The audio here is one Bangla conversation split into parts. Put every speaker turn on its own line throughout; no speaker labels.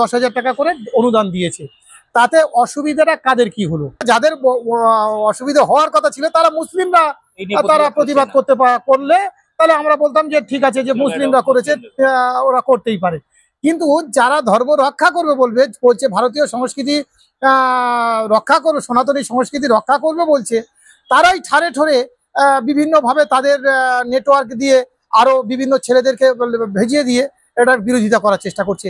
10,000 টাকা করে অনুদান দিয়েছে। তাতে অসুবিধাটা কাদের কি হলো? যাদের অসুবিধা হওয়ার কথা ছিল তারা মুসলিমরা, তারা প্রতিবাদ করলে তাহলে আমরা বলতাম যে ঠিক আছে, যে মুসলিমরা করেছে ওরা করতেই পারে। কিন্তু যারা ধর্ম রক্ষা করবে বলছে ভারতীয় সংস্কৃতি রক্ষা করবে, সনাতনী সংস্কৃতি রক্ষা করবে বলছে, তারাই ঠারে ঠোরে বিভিন্নভাবে তাদের নেটওয়ার্ক দিয়ে আরো বিভিন্ন ছেলেদেরকে ভেজিয়ে দিয়ে এটার বিরোধিতা করার চেষ্টা করছে।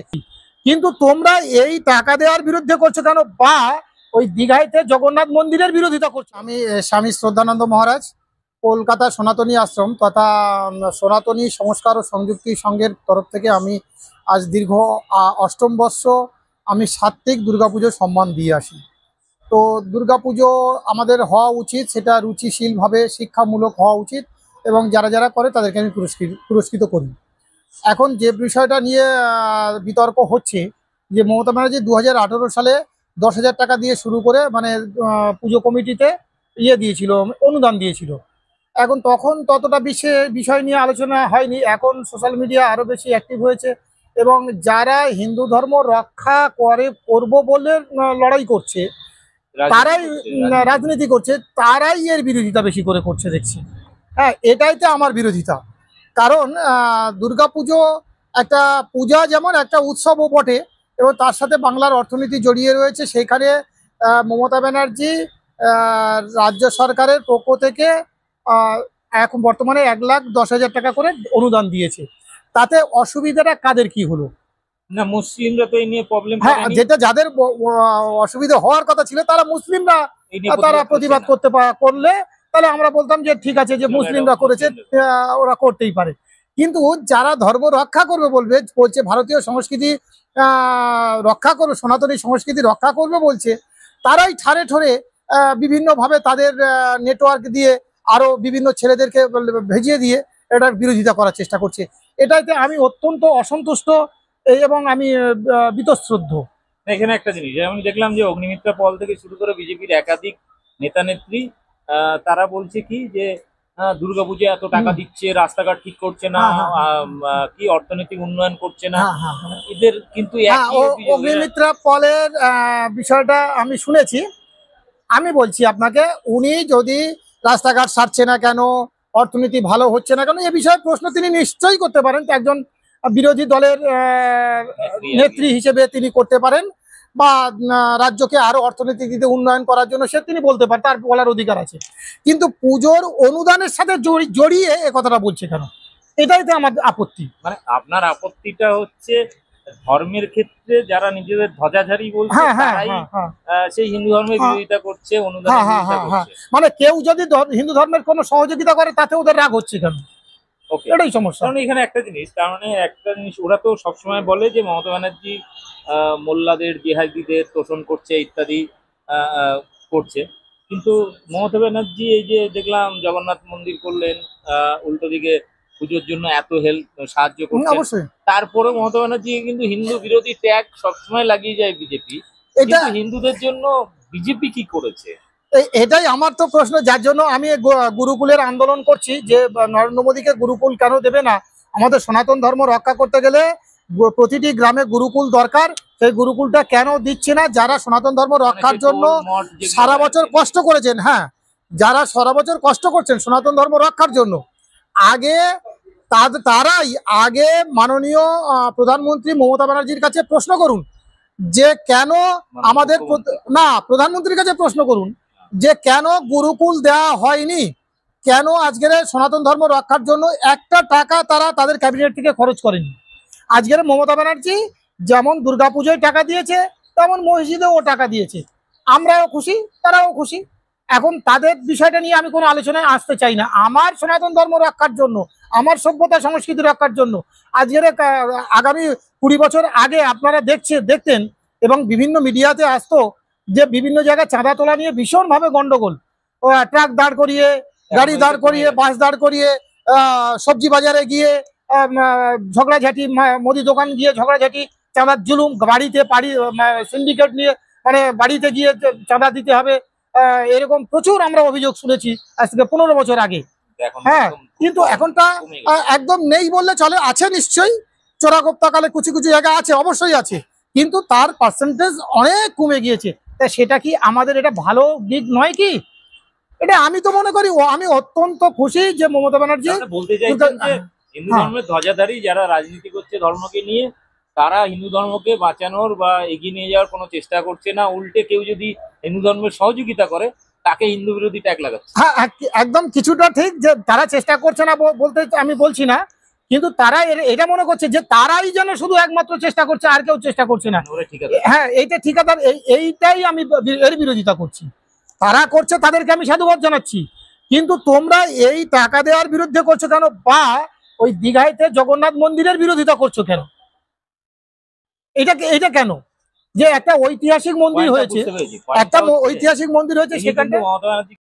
কিন্তু তোমরা এই টাকা দেওয়ার বিরুদ্ধে করছো কেন, বা ওই দীঘাইতে জগন্নাথ মন্দিরের বিরোধিতা করছো? আমি স্বামী শ্রদ্ধানন্দ মহারাজ, কলকাতা সনাতনী আশ্রম তথা সনাতনী সংস্কার ও সংযুক্তি সংঘের তরফ থেকে আমি আজ দীর্ঘ 8ম বর্ষ আমি সাত্ত্বিক দুর্গাপুজোর সম্মান দিয়ে আসি। তো দুর্গাপুজো আমাদের হওয়া উচিত, সেটা রুচিশীলভাবে শিক্ষামূলক হওয়া উচিত, এবং যারা যারা করে তাদেরকে আমি পুরস্কৃত করি। এখন যে বিষয়টা নিয়ে বিতর্ক হচ্ছে যে মমতা ব্যানার্জি 2018 সালে 10,000 টাকা দিয়ে শুরু করে মানে পুজো কমিটিতে দিয়েছিল, অনুদান দিয়েছিল। এখন তখন ততটা বিষয় নিয়ে আলোচনা হয়নি। এখন সোশ্যাল মিডিয়া আরও বেশি অ্যাক্টিভ হয়েছে, এবং যারা হিন্দু ধর্ম রক্ষা করব বলে লড়াই করছে, তারাই রাজনীতি করছে, তারাই এর বিরোধিতা বেশি করে করছে দেখছি। হ্যাঁ, এটাই তো আমার বিরোধিতা। কারণ দুর্গাপুজো একটা পূজা, যেমন একটা উৎসবও বটে, এবং তার সাথে বাংলার অর্থনীতি জড়িয়ে রয়েছে। সেইখানে মমতা ব্যানার্জি রাজ্য সরকারের পক্ষ থেকে এখন বর্তমানে 1,10,000 টাকা করে অনুদান দিয়েছে। তাতে অসুবিধাটা কাদের কি হলো?
না, মুসলিমরা তো এই নিয়ে প্রবলেম,
হ্যাঁ, যেটা যাদের অসুবিধা হওয়ার কথা ছিল তারা মুসলিমরা, তারা প্রতিবাদ করলে তাহলে আমরা বলতাম যে ঠিক আছে, যে মুসলিমরা করেছে ওরা করতেই পারে। কিন্তু যারা ধর্ম রক্ষা করবে বলছে ভারতীয় সংস্কৃতি রক্ষা করবে, সনাতনী সংস্কৃতি রক্ষা করবে বলছে, তারাই ঠারে ঠোরে বিভিন্নভাবে তাদের নেটওয়ার্ক দিয়ে আরো বিভিন্ন ছেলেদেরকে ভেজিয়ে দিয়ে এটার বিরোধিতা করার চেষ্টা করছে। এটাতে আমি অত্যন্ত অসন্তুষ্ট এবং আমি বীতশ্রদ্ধ।
এখানে একটা জিনিস আমি দেখলাম যে অগ্নিমিত্রা পল থেকে শুরু করে বিজেপির একাধিক নেতা নেত্রী তারা বলছে কি যে দুর্গাপূজা এত টাকা দিচ্ছে, রাস্তাঘাট ঠিক করছে না, কি অর্থনৈতিক উন্নয়ন করছে না, এদের কিন্তু
অগ্নিমিত্রা পলের বিষয়টা আমি শুনেছি। আমি বলছি আপনাকে, উনি যদি রাস্তাঘাট সারছে না কেন, অর্থনীতি ভালো হচ্ছে না কেন, এ বিষয়ে প্রশ্ন তিনি নিশ্চয়ই করতে পারেন। একজন বিরোধী দলের নেত্রী হিসেবে তিনি করতে পারেন, বা রাজ্যকে আরো অর্থনীতিতে উন্নয়ন করার জন্য তিনি বলতে পারেন, তার বলার অধিকার আছে। কিন্তু পুজোর অনুদানের সাথে জড়িয়ে এ কথাটা বলছে কেন, এটাই তো আমার আপত্তি।
মানে আপনার আপত্তিটা হচ্ছে ধর্মের ক্ষেত্রে যারা নিজেদের ধ্বজাধারী বলছে তারাই সেই হিন্দু ধর্মের বিরোধিতা করছে, অনুদান করছে।
মানে কেউ যদি হিন্দু ধর্মের কোনো সহযোগিতা করে তাতে ওদের রাগ হচ্ছে কেন, এটাই সমস্যা।
কারণ এখানে একটা জিনিস ওরা তো সবসময় বলে যে মমতা ব্যানার্জি মোল্লাদের, জিহাদিদের তোষণ করছে ইত্যাদি করছে, কিন্তু মমতা ব্যানার্জি এই যে দেখলাম জগন্নাথ মন্দির করলেন, উল্টো দিকে পুজোর জন্য এত সাহায্য করছে, তারপরে মমতা ব্যানার্জি কিন্তু হিন্দু বিরোধী ট্যাগ সবসময় লাগিয়ে যায় বিজেপি। এটা হিন্দুদের জন্য বিজেপি কি করেছে?
এটাই আমার তো প্রশ্ন, যার জন্য আমি গুরুকুলের আন্দোলন করছি, যে নরেন্দ্র মোদীকে গুরুকুল কেন দেবে না। আমাদের সনাতন ধর্ম রক্ষা করতে গেলে প্রতিটি গ্রামে গুরুকুল দরকার, সেই গুরুকুলটা কেন দিচ্ছে না? যারা সনাতন ধর্ম রক্ষার জন্য সারা বছর কষ্ট করেছেন, হ্যাঁ, যারা সারা বছর কষ্ট করছেন সনাতন ধর্ম রক্ষার জন্য, তারাই আগে মাননীয় প্রধানমন্ত্রী মমতা ব্যানার্জির কাছে প্রশ্ন করুন যে কেন আমাদের, না, প্রধানমন্ত্রীর কাছে প্রশ্ন করুন যে কেন গুরুকুল দেওয়া হয়নি, কেন আজকের সনাতন ধর্ম রক্ষার জন্য একটা টাকা তারা তাদের ক্যাবিনেট থেকে খরচ করেনি। আজকের মমতা ব্যানার্জি যেমন দুর্গাপুজোয় টাকা দিয়েছে, তেমন মসজিদেও টাকা দিয়েছে, আমরাও খুশি, তারাও খুশি। এখন তাদের বিষয়টা নিয়ে আমি কোনো আলোচনায় আসতে চাই না। আমার সনাতন ধর্ম রক্ষার জন্য, আমার সভ্যতা সংস্কৃতি রক্ষার জন্য আজকের আগামী 20 বছর আগে আপনারা দেখতেন এবং বিভিন্ন মিডিয়াতে আসতো যে বিভিন্ন জায়গায় চাঁদা তোলা নিয়ে ভীষণভাবে গন্ডগোল, ট্রাক দাঁড় করিয়ে, গাড়ি দাঁড় করিয়ে, বাস দাঁড় করিয়ে, সবজি বাজারে গিয়ে ঝগড়াঝাটি, মুদি দোকান গিয়ে ঝগড়াঝাটি, চাঁদার জুলুম, বাড়িতে সিন্ডিকেট নিয়ে মানে বাড়িতে গিয়ে চাঁদা দিতে হবে, এরকম প্রচুর আমরা অভিযোগ শুনেছি আজ থেকে 15 বছর আগে। হ্যাঁ, কিন্তু এখনটা একদম নেই বললে চলে, আছে নিশ্চয়ই, চোরাগোপ্তাকালে কিছু কিছু জায়গা আছে, অবশ্যই আছে, কিন্তু তার পার্সেন্টেজ অনেক কমে গিয়েছে। তা সেটা কি আমাদের এটা ভালো দিক নয় কি? এটা আমি তো মনে করি আমি অত্যন্ত খুশি যে মমতা ব্যানার্জি
আপনি বলতে চাইছেন যে হিন্দু ধর্মের ধ্বজাধারী যারা রাজনীতি করছে ধর্মকে নিয়ে, তারা হিন্দু ধর্মকে বাঁচানোর বা এগিয়ে নিয়ে যাওয়ার কোনো চেষ্টা করছে না, উল্টে কেউ যদি হিন্দু ধর্মের সহযোগিতা করে তাকে হিন্দু বিরোধী ট্যাগ লাগাচ্ছে।
হ্যাঁ, একদম কিছুটা ঠিক যে তারা চেষ্টা করছে না বলতে আমি বলছি না, কিন্তু তারা এটা মনে করছে যে তারাই যেন শুধু একমাত্র চেষ্টা করছে, আর কেউ চেষ্টা করছে না।
ঠিক আছে,
হ্যাঁ, এইটা ঠিকাদার, এইটাই আমি এর বিরোধিতা করছি। তারা করছে, তাদেরকে আমি সাধুবাদ জানাচ্ছি, কিন্তু তোমরা এই টাকা দেওয়ার বিরুদ্ধে করছো কেন, বা ওই দীঘাইতে জগন্নাথ মন্দিরের বিরোধিতা করছো কেন? এটা কেন? যে একটা ঐতিহাসিক মন্দির হয়েছে, একটা ঐতিহাসিক মন্দির হয়েছে, সেখানটা
মমতা ব্যানার্জি